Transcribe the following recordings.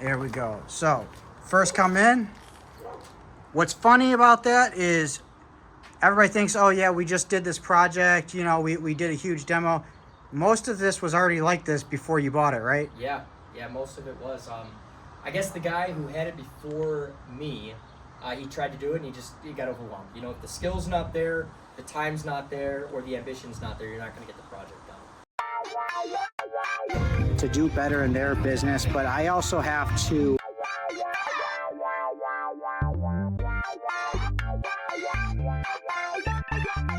There we go. So, first come in. What's funny about that is everybody thinks, oh yeah, we just did this project. You know, we did a huge demo. Most of this was already like this before you bought it, right? Yeah, most of it was. I guess the guy who had it before me, he tried to do it and he got overwhelmed. You know, if the skill's not there, the time's not there, or the ambition's not there, you're not going to get the project done. To do better in their business, but I also have to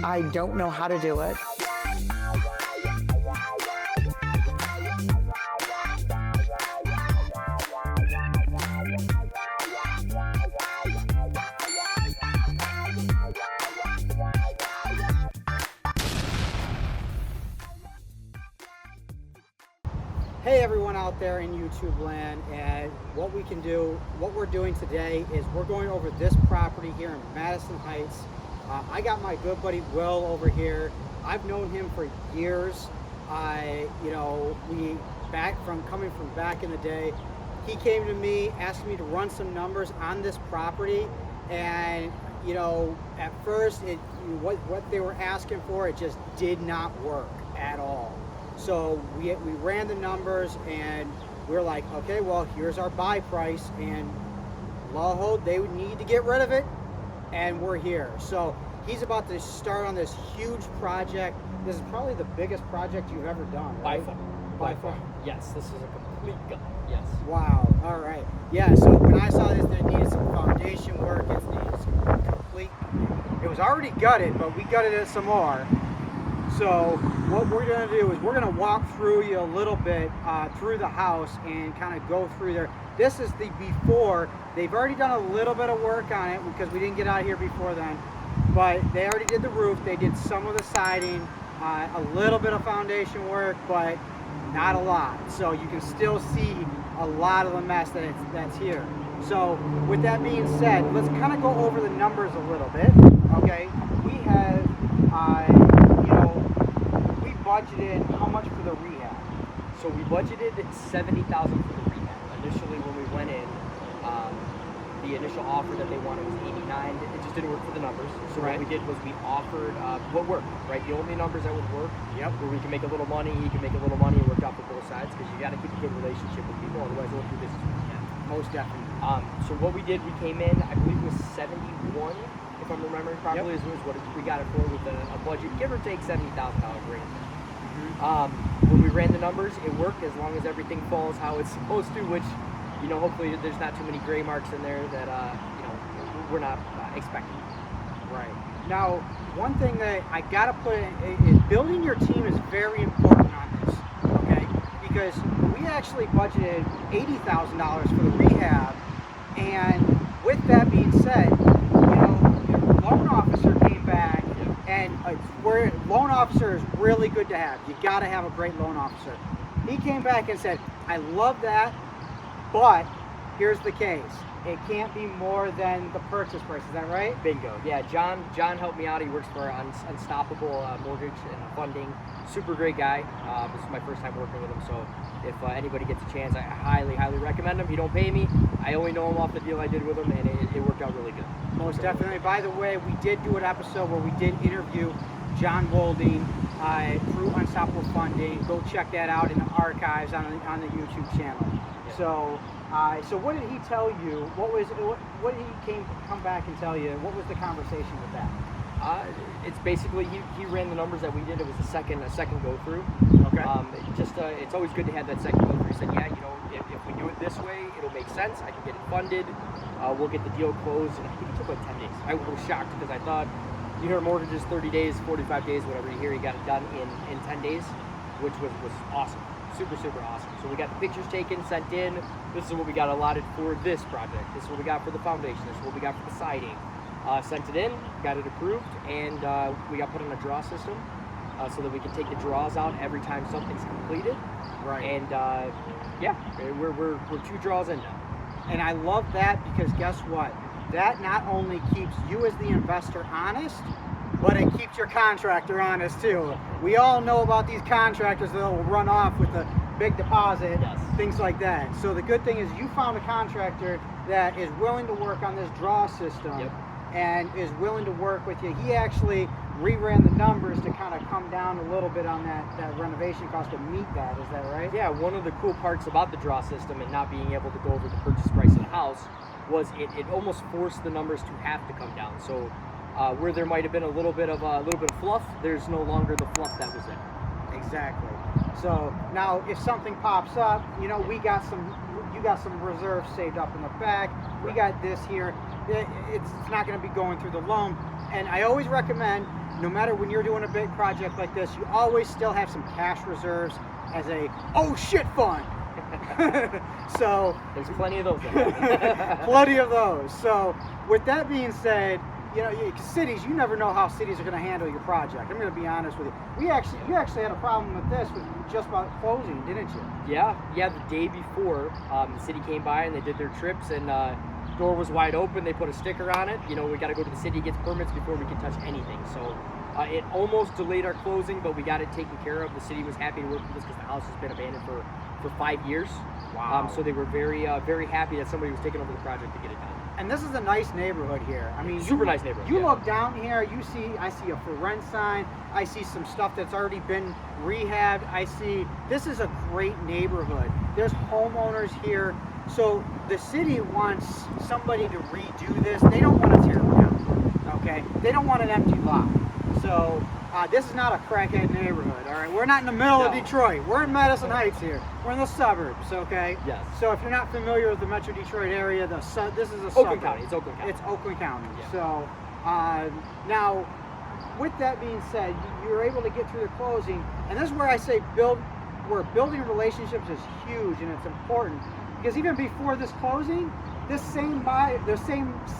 I don't know how to do it. Hey everyone out there in YouTube land, and what we're doing today is we're going over this property here in Madison Heights. I got my good buddy Will over here. I've known him for years. Coming from back in the day, he came to me, asking me to run some numbers on this property, and you know, at first what they were asking for, it just did not work at all. So we ran the numbers and we were like, okay, well, here's our buy price, and lo and behold, they would need to get rid of it, and we're here. So he's about to start on this huge project. This is probably the biggest project you've ever done, right? By far. Yes, this is a complete gut. Yes. Wow. All right. Yeah. So when I saw this, it needed some foundation work. It needed some complete. It was already gutted, but we gutted it some more. So what we're going to do is we're going to walk through you a little bit through the house and kind of go through there. This is the before. They've already done a little bit of work on it because we didn't get out here before then. But they already did the roof. They did some of the siding, a little bit of foundation work, but not a lot. So you can still see a lot of the mess that's here. So with that being said, let's kind of go over the numbers a little bit. Okay, we have, we budgeted how much for the rehab? So we budgeted $70,000 for the rehab. Initially, when we went in, the initial offer that they wanted was $89,000. It just didn't work for the numbers. So right. What we did was we offered what worked, right? The only numbers that would work, where we can make a little money, he can make a little money, it worked out for both sides, because you got to keep a good relationship with people, otherwise they'll do business with you. Most definitely. So what we did, we came in, I believe it was 71, if I'm remembering properly, is what we got it for, with a budget, give or take $70,000 range. When we ran the numbers, it worked as long as everything falls how it's supposed to, which, you know, hopefully there's not too many gray marks in there that, we're not expecting. Right. Now, one thing that I gotta put in is building your team is very important on this, okay? Because we actually budgeted $80,000 for the rehab, and with that being said, your loan officer came back, and loan officer is really good to have. You gotta have a great loan officer. He came back and said, I love that, but here's the case. It can't be more than the purchase price. Is that right? Bingo. Yeah, John helped me out. He works for Unstoppable Mortgage and Funding. Super great guy. This is my first time working with him, so if anybody gets a chance, I highly, highly recommend him. He don't pay me. I only know him off the deal I did with him, and it worked out really good. Most definitely. By the way, we did do an episode where we did interview John Wolding through Unstoppable Funding. Go check that out in the archives on the YouTube channel. Yeah. So what did he tell you? What did he come back and tell you? What was the conversation with that? It's basically he ran the numbers that we did. It was a second go through. Okay. It's always good to have that second go through. He said, yeah, if we do it this way, it'll make sense. I can get it funded. We'll get the deal closed. And I think it took like 10 days. I was shocked because I thought you hear mortgages 30 days, 45 days, whatever. You hear he got it done in 10 days, which was awesome. Super awesome. So we got the pictures taken, sent in. This is what we got allotted for this project. This is what we got for the foundation. This is what we got for the siding. Sent it in, got it approved, and we got put on a draw system so that we can take the draws out every time something's completed. Right. And we're 2 draws in now. And I love that because guess what? That not only keeps you as the investor honest, but it keeps your contractor honest too. We all know about these contractors that will run off with the big deposit, Yes. things like that. So the good thing is you found a contractor that is willing to work on this draw system. Yep. And is willing to work with you. He actually reran the numbers to kind of come down a little bit on that renovation cost to meet that. Is that right? Yeah, one of the cool parts about the draw system and not being able to go over the purchase price of the house was it almost forced the numbers to have to come down. So where there might have been a little bit of fluff, there's no longer the fluff that was there. Exactly. So now if something pops up, you know, you got some reserves saved up in the back. We got this here. It's not going to be going through the loan. And I always recommend, no matter when you're doing a big project like this, you always still have some cash reserves as a oh shit fund. So There's plenty of those. plenty of those. So with that being said, you know, cities, you never know how cities are going to handle your project. I'm going to be honest with you. You actually had a problem with this with just about closing, didn't you? Yeah. The day before, the city came by and they did their trips, and door was wide open. They put a sticker on it. You know, we got to go to the city, get permits before we can touch anything. So it almost delayed our closing, but we got it taken care of. The city was happy to work with us because the house has been abandoned for 5 years. Wow. So they were very happy that somebody was taking over the project to get it done. And this is a nice neighborhood here. I mean, Super nice neighborhood, You yeah. look down here, I see a for rent sign. I see some stuff that's already been rehabbed. This is a great neighborhood. There's homeowners here. So the city wants somebody to redo this. They don't want to tear it down, okay? They don't want an empty lot. So this is not a crackhead neighborhood, all right? We're not in the middle of No. Detroit. We're in Madison Heights here. We're in the suburbs, okay? Yes. So if you're not familiar with the Metro Detroit area, this is a Oakland suburb. County. It's Oakland County. It's Oakland County. Yeah. So now, with that being said, you're able to get through the closing, and this is where I say where building relationships is huge and it's important, because even before this closing, the same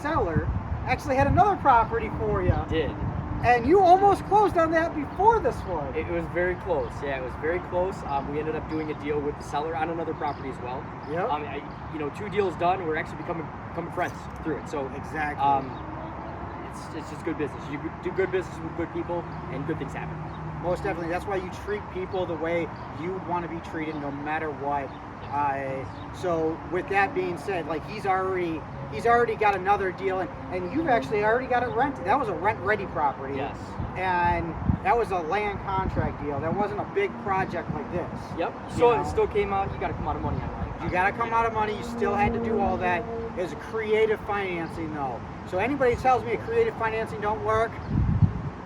seller actually had another property for you, Did. and you almost closed on that before this one. It was very close. Yeah, it was very close. We ended up doing a deal with the seller on another property as well. Yep. 2 deals done. We're actually becoming friends through it. So Exactly. it's just good business. You do good business with good people, and good things happen. Most definitely. That's why you treat people the way you want to be treated, no matter what. So with that being said, like he's already got another deal, and you've actually already got it rented. That was a rent-ready property. Yes. And that was a land contract deal. That wasn't a big project like this. Yep. You So know? it still came out. You got to come out of money on that. You got to come out of money. You still had to do all that. It was creative financing, though. So anybody tells me creative financing don't work,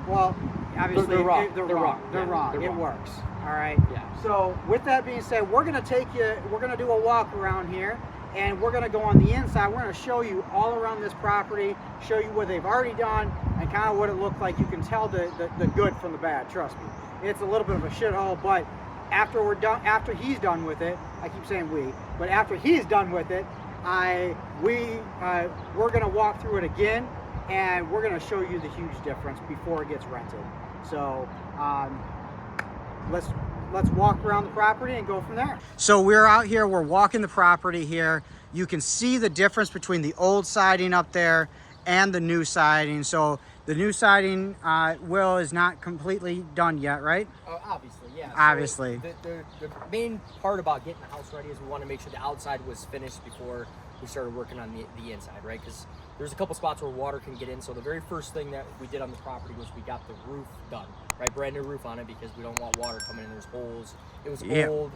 well, obviously They're wrong. They're They're wrong. wrong. They're Yeah, wrong. they're It wrong. works. All right. Yeah. So with that being said, we're gonna do a walk around here, and we're gonna go on the inside. We're gonna show you all around this property, show you what they've already done, and kind of what it looked like. You can tell the good from the bad. Trust me, it's a little bit of a shithole, but after he's done with it, I keep saying we, but after he's done with it, we're gonna walk through it again, and we're gonna show you the huge difference before it gets rented. So let's walk around the property and go from there. So we're out here, we're walking the property here. You can see the difference between the old siding up there and the new siding. So the new siding, Will, is not completely done yet, right? Obviously, yeah. Obviously. So the main part about getting the house ready is we want to make sure the outside was finished before we started working on the inside, right? Because there's a couple spots where water can get in. So the very first thing that we did on the property was we got the roof done, right? Brand new roof on it, because we don't want water coming in. There's holes. It was old.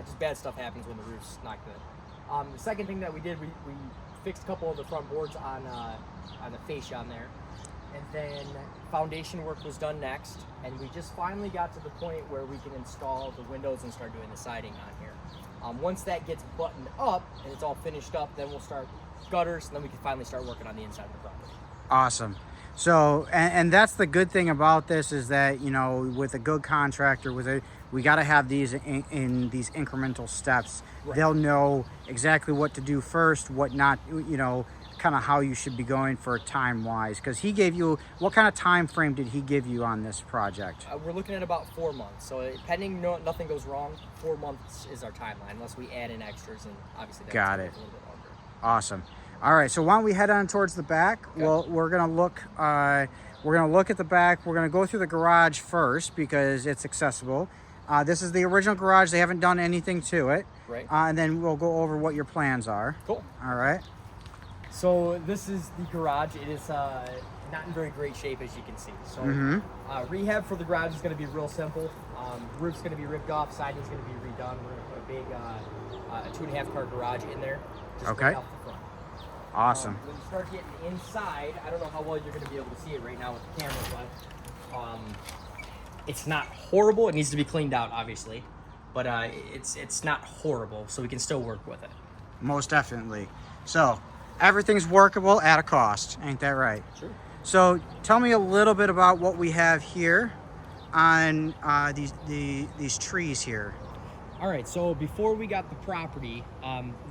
Just bad stuff happens when the roof's not good. The second thing that we did, we fixed a couple of the front boards on the fascia on there. And then foundation work was done next, and we just finally got to the point where we can install the windows and start doing the siding on here. Once that gets buttoned up and it's all finished up, then we'll start gutters, and then we can finally start working on the inside of the property. Awesome. So, and that's the good thing about this, is that, you know, with a good contractor, we got to have these in these incremental steps. Right. They'll know exactly what to do first, what not, you know, kind of how you should be going for time wise. Because he gave you, what kind of time frame did he give you on this project? We're looking at about 4 months. So pending nothing goes wrong, 4 months is our timeline, unless we add in extras, and obviously that's Got a it. little bit longer. Awesome. All right, so why don't we head on towards the back? Okay. Well, we're gonna look at the back. We're gonna go through the garage first because it's accessible. This is the original garage. They haven't done anything to it. Right. And then we'll go over what your plans are. Cool. All right. So this is the garage. It is not in very great shape, as you can see. So rehab for the garage is going to be real simple. Roof's going to be ripped off. Siding's going to be redone. We're going to put a big 2.5 car garage in there. Just Okay. off the front. Awesome. When you start getting inside, I don't know how well you're going to be able to see it right now with the camera, but it's not horrible. It needs to be cleaned out, obviously, but it's not horrible, so we can still work with it. Most definitely. So everything's workable at a cost. Ain't that right? Sure. So tell me a little bit about what we have here on these trees here. All right, so before we got the property,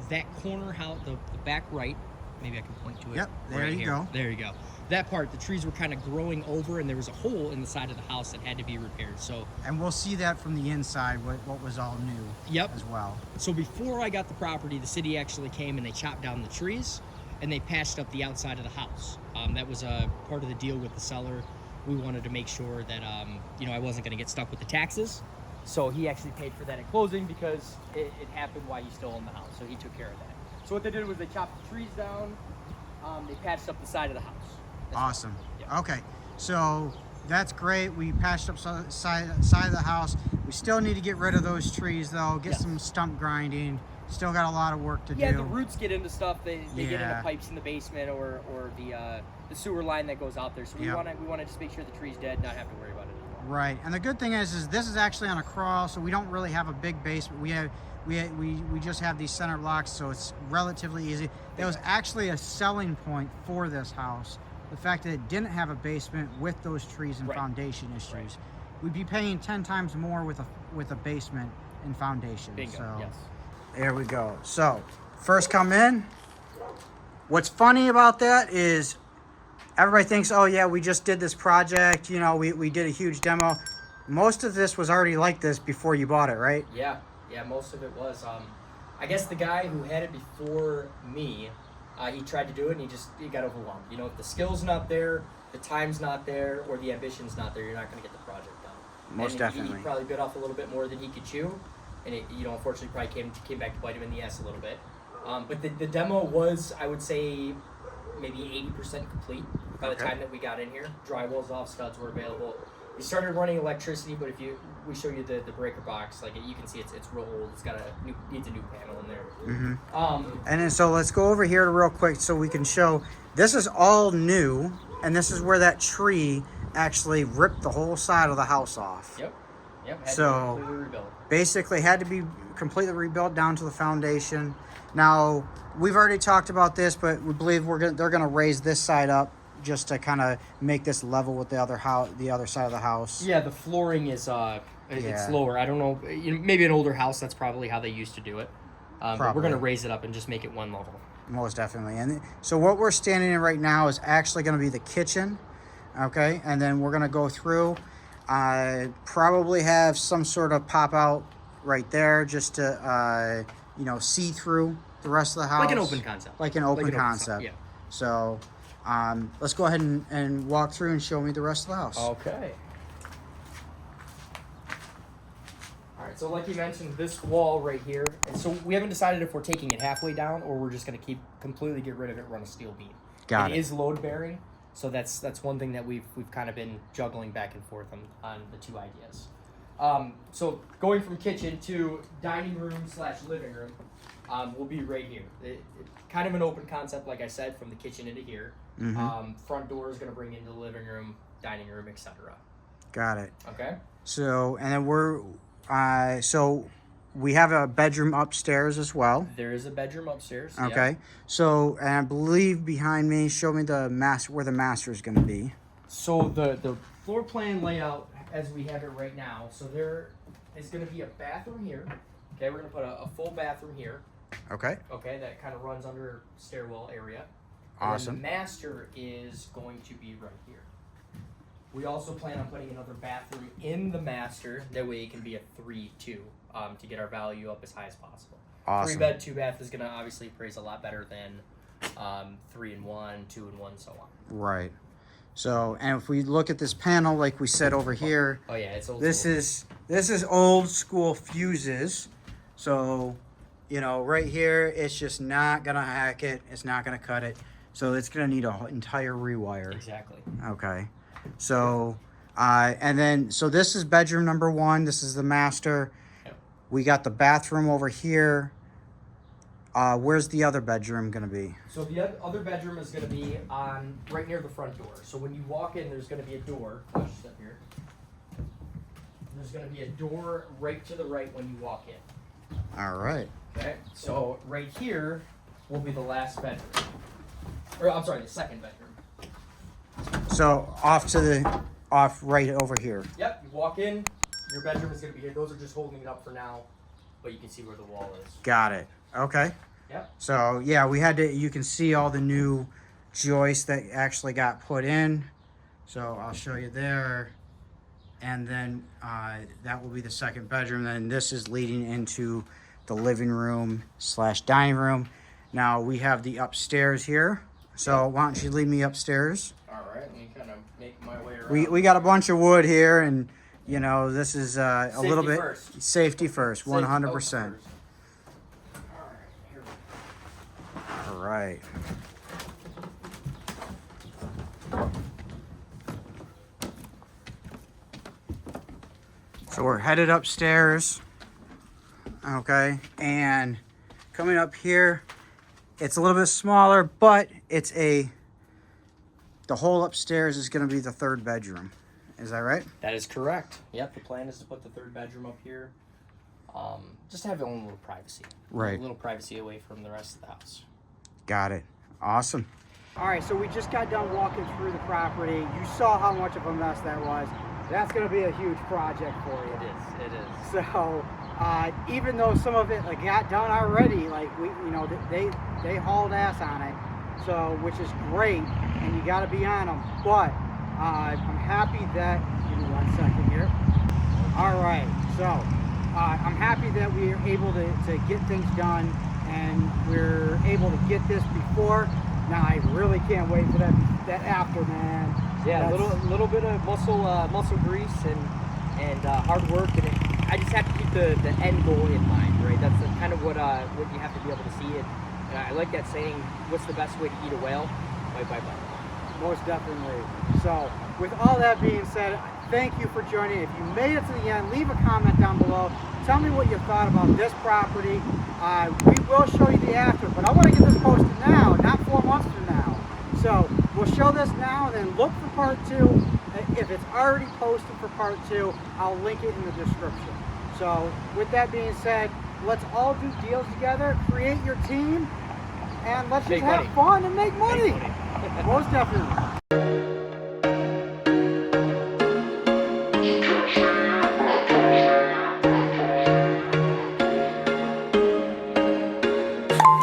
that corner house, the back right, maybe I can point to it. Yep, there right you here. go. There you go. That part, the trees were kind of growing over, and there was a hole in the side of the house that had to be repaired. So, And we'll see that from the inside, what was all new yep. as well. So before I got the property, the city actually came and they chopped down the trees, and they patched up the outside of the house. That was a part of the deal with the seller. We wanted to make sure that I wasn't going to get stuck with the taxes. So he actually paid for that at closing because it happened while he still owned the house. So he took care of that. So what they did was they chopped the trees down. They patched up the side of the house. That's Awesome. Yeah. Okay, so that's great. We patched up side of the house. We still need to get rid of those trees though. Get Yes. some stump grinding. Still got a lot of work to Yeah, do. the roots get into stuff. They get into Yeah. pipes in the basement or the sewer line that goes out there. So we Yep. want to just make sure the tree's dead, not have to worry about it anymore. Right, and the good thing is this is actually on a crawl, so we don't really have a big basement. We just have these center blocks, so it's relatively easy. That was actually a selling point for this house. The fact that it didn't have a basement with those trees and Right. foundation issues. Right. We'd be paying 10 times more with a basement and foundation. Bingo. So Yes. there we go. So first come in. What's funny about that is everybody thinks, oh yeah, we just did this project, we did a huge demo. Most of this was already like this before you bought it, right? Yeah, most of it was. I guess the guy who had it before me, he tried to do it and he got overwhelmed. If the skill's not there, the time's not there, or the ambition's not there, you're not going to get the project done. Most And definitely. He probably bit off a little bit more than he could chew, and it, unfortunately, probably came back to bite him in the ass a little bit. But the demo was, I would say, maybe 80% complete by the Okay. time that we got in here. Drywall's off, studs were available. We started running electricity, but we show you the breaker box, you can see it's real old. It's needs a new panel in there. And then so let's go over here real quick so we can show this is all new, and this is where that tree actually ripped the whole side of the house off. Yep. Had So- to be completely rebuilt. Basically had to be completely rebuilt down to the foundation. Now we've already talked about this, but we believe they're gonna raise this side up just to kind of make this level with the other side of the house. Yeah, the flooring is it's Yeah. lower. I don't know, maybe an older house. That's probably how they used to do it. But we're Probably. gonna raise it up and just make it one level. Most definitely. And so what we're standing in right now is actually going to be the kitchen. Okay. And then we're going to go through, probably have some sort of pop out right there just to, see through the rest of the house. Like an open concept. Like an open concept, concept. yeah. So let's go ahead and walk through and show me the rest of the house. Okay. All right, so like you mentioned, this wall right here, and so we haven't decided if we're taking it halfway down or we're just going to completely get rid of it, run a steel beam. Got it. It is load bearing, so that's one thing that we've kind of been juggling back and forth on the two ideas. So going from kitchen to dining room / living room, will be right here. Kind of an open concept, like I said, from the kitchen into here. Front door is going to bring into the living room, dining room, etc. Got it. Okay. So, and then so we have a bedroom upstairs as well. There is a bedroom upstairs. Okay. Yep. So, and I believe behind me, show me the where the master is going to be. So the floor plan layout as we have it right now. So there is going to be a bathroom here. Okay, we're going to put a full bathroom here. Okay. Okay, that kind of runs under stairwell area. And Awesome. then the master is going to be right here. We also plan on putting another bathroom in the master. That way it can be a 3-2 to get our value up as high as possible. Awesome. 3-bed, 2-bath is going to obviously appraise a lot better than 3-1, 2-1, so on. Right. So, and if we look at this panel, like we said over here, Oh yeah, it's old this school. is old school fuses. So, you know, right here, it's just not gonna hack it. It's not gonna cut it. So it's gonna need an entire rewire. Exactly. Okay. So, and then, so this is bedroom number 1. This is the master. Yep. We got the bathroom over here. Where's the other bedroom gonna be? So the other bedroom is going to be on right near the front door. So when you walk in, there's going to be a door. I'll just step here. There's going to be a door right to the right when you walk in. All right. Okay. So right here will be the last bedroom. Or I'm sorry, the second bedroom. So off right over here. Yep. You walk in, your bedroom is going to be here. Those are just holding it up for now, but you can see where the wall is. Got it. Okay. Yep. So yeah, we had to, you can see all the new joists that actually got put in. So I'll show you there. And then that will be the second bedroom. Then this is leading into the living room / dining room. Now we have the upstairs here. So why don't you lead me upstairs? All right. Let me kind of make my way around. We got a bunch of wood here, and you know, this is a little bit first. safety first, 100%. First. All right. So we're headed upstairs. Okay, and coming up here, it's a little bit smaller, but the whole upstairs is going to be the third bedroom. Is that right? That is correct. Yep, the plan is to put the third bedroom up here. Just to have your own little privacy. Right. A little privacy away from the rest of the house. Got it. Awesome. All right, so we just got done walking through the property. You saw how much of a mess that was. That's going to be a huge project for you. It is. So, even though some of it got done already, they hauled ass on it. So, which is great, and you got to be on them. But I'm happy that. Give me 1 second here. All right, so I'm happy that we are able to get things done, and we're able to get this before. Now I really can't wait for that after, man. Yeah, a little bit of muscle grease and hard work, and I just have to keep the end goal in mind, right? That's kind of what you have to be able to see it. And I like that saying, what's the best way to eat a whale? Bite, bite, bite. Most definitely. So, with all that being said, thank you for joining. If you made it to the end, leave a comment down below. Tell me what you thought about this property. We will show you the after, but I want to get this posted now, not 4 months from now. So, we'll show this now and then look for part 2. If it's already posted for part 2, I'll link it in the description. So, with that being said, let's all do deals together, create your team, and let's just have fun and make money. Most definitely.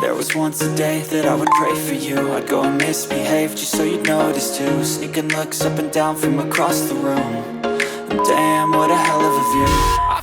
There was once a day that I would pray for you. I'd go and misbehave just so you'd notice too. Sneaking looks up and down from across the room. And damn, what a hell of a view.